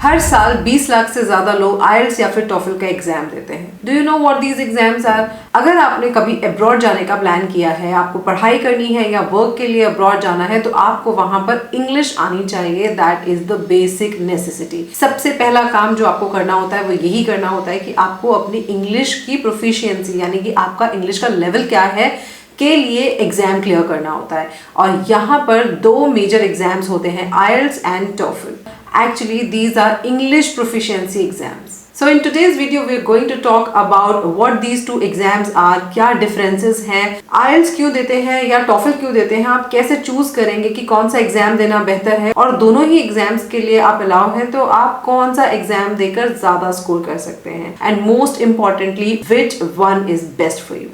हर साल 20 लाख से ज्यादा लोग आइल्स या फिर टॉफल का एग्जाम देते हैं। Do you know what these exams are? अगर आपने कभी अब्रॉड जाने का प्लान किया है, आपको पढ़ाई करनी है या वर्क के लिए अब्रॉड जाना है, तो आपको वहां पर इंग्लिश आनी चाहिए। That is the basic necessity. सबसे पहला काम जो आपको करना होता है वो यही करना होता है कि आपको अपनी इंग्लिश की प्रोफिशिएंसी यानी कि आपका इंग्लिश का लेवल क्या है के लिए एग्जाम क्लियर करना होता है। और यहाँ पर दो मेजर एग्जाम्स होते हैं, आइल्स and टॉफल। Actually, these are English proficiency exams. So in today's video, we are going to talk about what these two exams are, क्या differences हैं, IELTS क्यों देते हैं या TOEFL क्यों देते हैं, आप कैसे चूज करेंगे कि कौन सा एग्जाम देना बेहतर है, और दोनों ही एग्जाम्स के लिए आप अलाउ हैं तो आप कौन सा एग्जाम देकर ज्यादा स्कोर कर सकते हैं, and most importantly which one is best for you.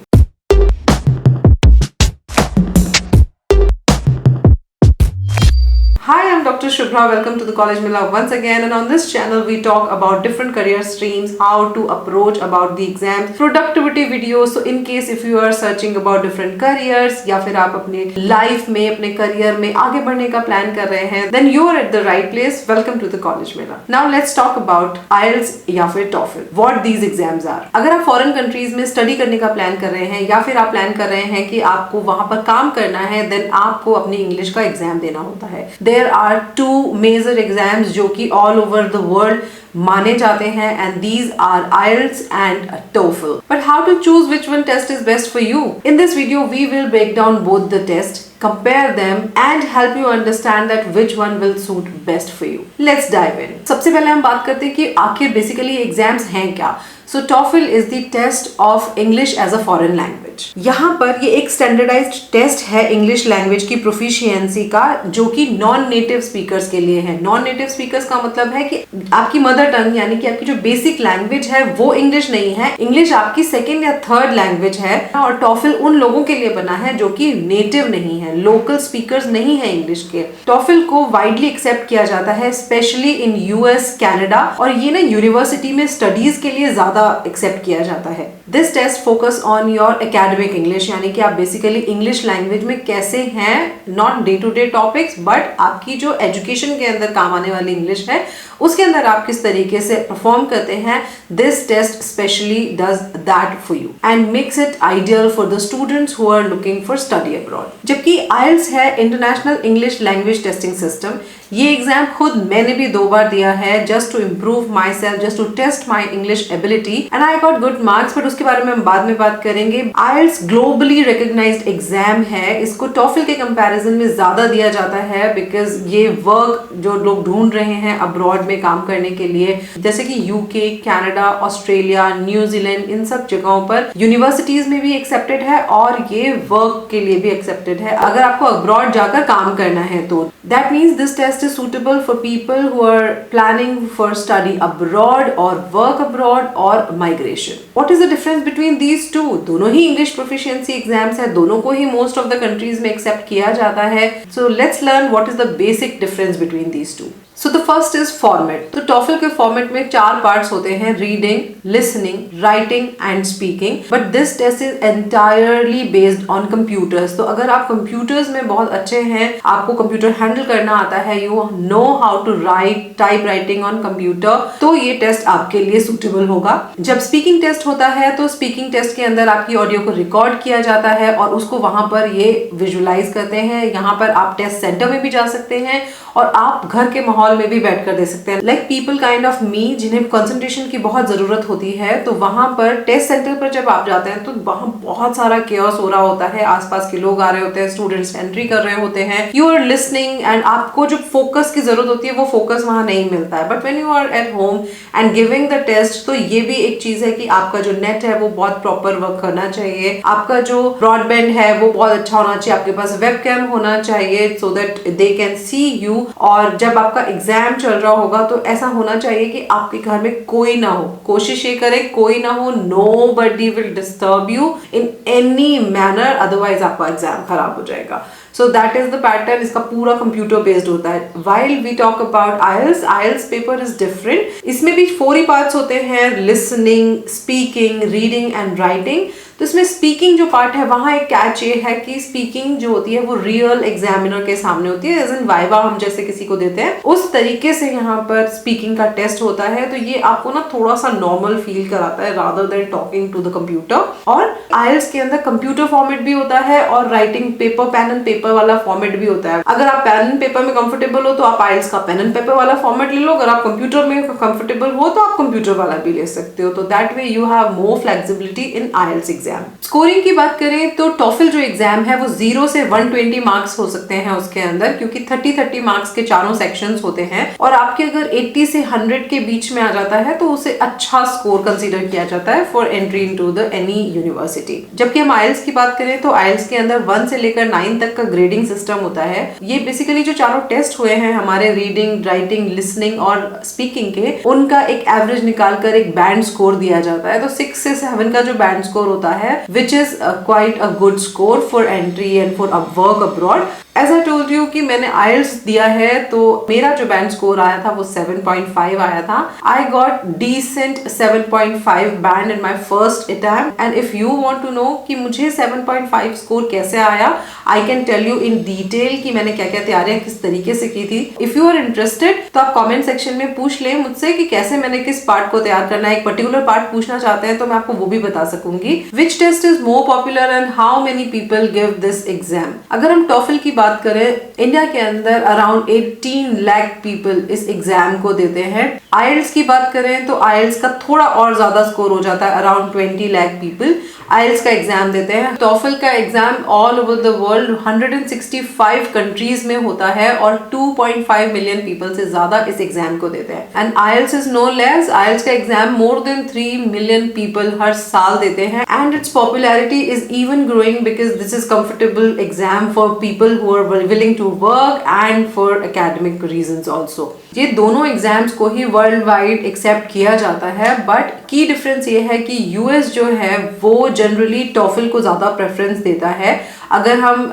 Hi, I'm Dr. Shubhra. Welcome to the College Mela once again, and on this channel we talk about different career streams, how to approach about the exams, productivity videos. So in case if you are searching about different careers या फिर आप अपने life में अपने career में आगे बढ़ने का plan कर रहे हैं, then you are at the right place. Welcome to the College Mela. Now let's talk about IELTS या फिर TOEFL. What these exams are. अगर आप foreign countries में study करने का plan कर रहे हैं या फिर आप plan कर रहे हैं कि आपको वहाँ पर काम करना है, then आपको अपनी English का exam देना होता है। There are two major exams जो कि all over the world माने जाते हैं, and these are IELTS and TOEFL. But how to choose which one test is best for you? In this video, we will break down both the tests, compare them and help you understand that which one will suit best for you. Let's dive in. सबसे पहले हम बात करते हैं कि आखिर basically exams हैं क्या। So TOEFL is the test of English as a foreign language. यहाँ पर ये एक स्टैंडर्डाइज्ड टेस्ट है इंग्लिश लैंग्वेज की प्रोफिशिएंसी का, जो कि नॉन नेटिव स्पीकर्स के लिए है। नॉन नेटिव स्पीकर्स का मतलब है कि आपकी मदर टंग यानी कि आपकी जो बेसिक लैंग्वेज है वो इंग्लिश नहीं है, इंग्लिश आपकी सेकेंड या थर्ड लैंग्वेज है। और TOEFL उन लोगों के लिए बना है जो कि नेटिव नहीं है, लोकल स्पीकर्स नहीं है इंग्लिश के। TOEFL को वाइडली एक्सेप्ट किया जाता है, स्पेशली इन US, कनाडा, और ये ना यूनिवर्सिटी में स्टडीज के लिए ज्यादा एक्सेप्ट किया जाता है। This test focus on your academic English, यानी कि आप बेसिकली इंग्लिश लैंग्वेज में कैसे हैं, not day to day topics, but आपकी जो एजुकेशन के अंदर काम आने वाली इंग्लिश है उसके अंदर आप किस तरीके से परफॉर्म करते हैं। This test specially does that for you and makes it ideal for the students who are looking for study abroad. जबकि IELTS है international English language testing system. ये एग्जाम खुद मैंने भी 2 बार दिया है, just to improve myself, just to test my English ability, and I got good marks, but उसके बारे में हम बाद में बात करेंगे। IELTS ग्लोबली रिकॉग्नाइज्ड एग्जाम है, इसको TOEFL के कंपैरिजन में ज्यादा दिया जाता है, बिकॉज ये वर्क जो लोग ढूंढ रहे हैं अब्रॉड में काम करने के लिए, जैसे कि UK, कनाडा, ऑस्ट्रेलिया, न्यूजीलैंड, इन सब जगहों पर यूनिवर्सिटीज में भी एक्सेप्टेड है और ये वर्क के लिए भी एक्सेप्टेड है अगर आपको अब्रॉड जाकर काम करना है तो। That means this test is suitable for people who are planning for study abroad or work abroad or migration. What is the difference between these two? दोनों ही English proficiency exams है, दोनों को ही most of the countries में accept किया जाता है। So let's learn what is the basic difference between these two. So the first is format. तो TOEFL के फॉर्मेट में 4 पार्ट्स होते हैं, reading, listening, writing and speaking, but this test is entirely based on computers. तो अगर आप computers में बहुत अच्छे हैं, आपको कंप्यूटर हैंडल करना आता है, you know how to write, type writing on computer, तो ये टेस्ट आपके लिए सुटेबल होगा। जब स्पीकिंग टेस्ट होता है तो स्पीकिंग टेस्ट के अंदर आपकी ऑडियो को रिकॉर्ड किया जाता है और उसको वहां पर ये विजुअलाइज करते हैं। यहाँ पर आप टेस्ट सेंटर में भी जा सकते हैं और आप घर के माहौल में भी बैठ कर दे सकते हैं। Like people kind of me जिन्हें कंसंट्रेशन की बहुत जरूरत होती है, तो वहां पर टेस्ट सेंटर पर जब आप जाते हैं तो वहां बहुत सारा केओस हो रहा होता है, आसपास के लोग आ रहे होते हैं, स्टूडेंट्स एंट्री कर रहे होते हैं, यू आर लिसनिंग, एंड आपको जो फोकस की जरूरत होती है वो फोकस वहां नहीं मिलता है। But when you are at home and giving the test, तो ये भी एक चीज है कि आपका जो नेट है वो बहुत प्रॉपर वर्क करना चाहिए, आपका जो ब्रॉडबैंड है वो बहुत अच्छा होना चाहिए, आपके पास वेबकैम होना चाहिए so that they can see you. और जब आपका एग्जाम चल रहा होगा तो ऐसा होना चाहिए कि आपके घर में कोई ना हो, कोशिश ये करें कोई ना हो, nobody will disturb you in any manner, otherwise आपका एग्जाम खराब हो जाएगा। So that is the pattern, इसका पूरा कंप्यूटर बेस्ड होता है। While we talk about IELTS paper is different, इसमें भी 4 ही पार्ट्स होते हैं, listening, speaking, reading and writing. तो इसमें स्पीकिंग जो पार्ट है वहाँ एक कैच ये है कि स्पीकिंग जो होती है वो रियल एग्जामिनर के सामने होती है, एज इन वाइवा हम जैसे किसी को देते हैं उस तरीके से यहाँ पर स्पीकिंग का टेस्ट होता है। तो ये आपको ना थोड़ा सा नॉर्मल फील कराता है rather than talking to the computer. और आइल्स के अंदर कंप्यूटर फॉर्मेट भी होता है और writing paper pen and paper वाला फॉर्मेट भी होता है। अगर आप पेन एंड पेपर में कंफर्टेबल हो तो आप आइल्स का पेन एंड पेपर वाला फॉर्मेट ले लो, अगर आप कंप्यूटर में कंफर्टेबल हो तो आप कंप्यूटर वाला भी ले सकते हो। तो that way you have more flexibility in IELTS exam. Scoring की बात करें तो टॉफल जो एग्जाम है वो 0 से 120 मार्क्स हो सकते हैं उसके अंदर, क्योंकि 30 मार्क्स के चारों सेक्शंस होते हैं और आपके अगर 80 से 100 के बीच में आ जाता है तो उसे अच्छा स्कोर कंसीडर किया जाता है for entry into the any university. जबकि हम आइल्स की बात करें तो आइल्स के अंदर 1 से लेकर 9 तक का ग्रेडिंग सिस्टम होता है। ये बेसिकली जो चारों टेस्ट हुए हैं हमारे रीडिंग, राइटिंग, लिसनिंग और स्पीकिंग के, उनका एक एवरेज निकालकर एक बैंड स्कोर दिया जाता है। तो 6 से 7 का जो बैंड स्कोर होता है which is quite a good score for entry and for work abroad. As I told you कि मैंने आइल्स दिया है तो मेरा जो बैंड स्कोर आया था वो 7.5 आया था। I got decent 7.5 band in my first attempt and if you want to know कि मुझे 7.5 स्कोर कैसे आया, I can tell you in detail कि मैंने क्या क्या तैयारियां किस तरीके से की थी। इफ यू आर इंटरेस्टेड तो आप कमेंट सेक्शन में पूछ लें मुझसे कि कैसे मैंने किस पार्ट को तैयार करना है। एक पर्टिकुलर पार्ट पूछना चाहते हैं तो मैं आपको वो भी बता सकूंगी। Which test is more popular and how many people give this exam. अगर हम टॉफल की बात करें, इंडिया के अंदर अराउंड 18 लाख पीपल इस एग्जाम को देते हैं। आइल्स की बात करें तो आइल्स का थोड़ा और ज्यादा स्कोर हो जाता है, अराउंड 20 लाख पीपल आइल्स का एग्जाम देते हैं। टॉफल का exam all over the world 165 countries में होता है और 2.5 मिलियन पीपल से ज्यादा इस एग्जाम को देते हैं। And IELTS is no less, IELTS का exam more than 3 million people हर साल देते हैं and its popularity is even growing because this is comfortable exam for people who are willing to work and for academic reasons also। ये दोनों exams को ही world wide accept किया जाता है, बट की डिफरेंस ये है कि यूएस जो है वो जनरली टॉफल को ज्यादा प्रेफरेंस देता है। अगर हम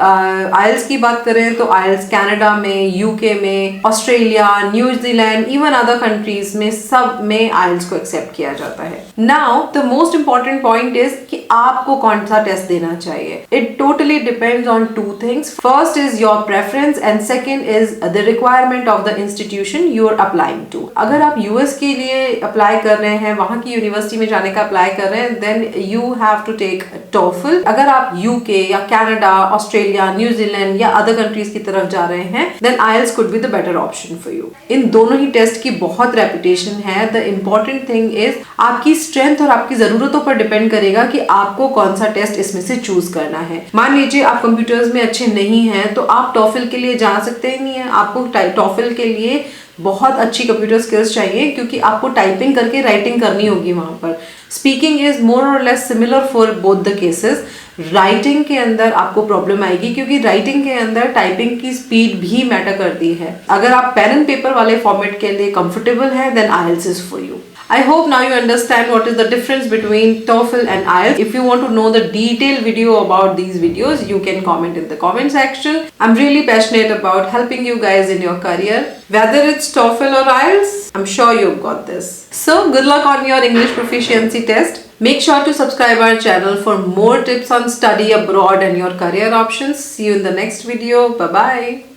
आइल्स की बात करें तो आइल्स कनाडा में, यूके में, Australia, New Zealand, even other countries में सब में आइल्स को एक्सेप्ट किया जाता है। Now the most important point is कि आपको कौन सा टेस्ट देना चाहिए। It totally depends on 2 things. First is your preference and second is the requirement of the institution you are applying to. अगर आप यूएस के लिए अप्लाई कर रहे हैं, वहां की यूनिवर्सिटी में जाने का अप्लाई कर रहे हैं, then you have to take TOEFL. अगर आप यूके या कनाडा, ऑस्ट्रेलिया, न्यूजीलैंड या अदर कंट्रीज की तरफ जा रहे हैं, then IELTS could be the better option for you. इन दोनों ही टेस्ट की बहुत रेपुटेशन है। द इम्पोर्टेंट थिंग इज आपकी स्ट्रेंथ और आपकी जरूरतों पर डिपेंड करेगा कि आपको कौन सा टेस्ट इसमें से चूज करना है। मान लीजिए आप कंप्यूटर्स में अच्छे नहीं हैं तो आप टॉफल के लिए जा सकते ही नहीं है। आपको टॉफल के लिए बहुत अच्छी कंप्यूटर स्किल्स चाहिए क्योंकि आपको टाइपिंग करके राइटिंग करनी होगी वहां पर। स्पीकिंग इज मोर और less similar for both the cases. Writing के अंदर आपको प्रॉब्लम आएगी क्योंकि राइटिंग के अंदर टाइपिंग की स्पीड भी मैटर करती है। अगर आप पेन एंड पेपर वाले फॉर्मेट के लिए कंफर्टेबल हैं, then IELTS is for you. I hope now you understand what is the difference between TOEFL and IELTS. If you want to know the detailed video about these videos, you can comment in the comment section. I'm really passionate about helping you guys in your career. Whether it's TOEFL or IELTS, I'm sure you've got this. So good luck on your English proficiency test. Make sure to subscribe our channel for more tips on study abroad and your career options. See you in the next video. Bye bye.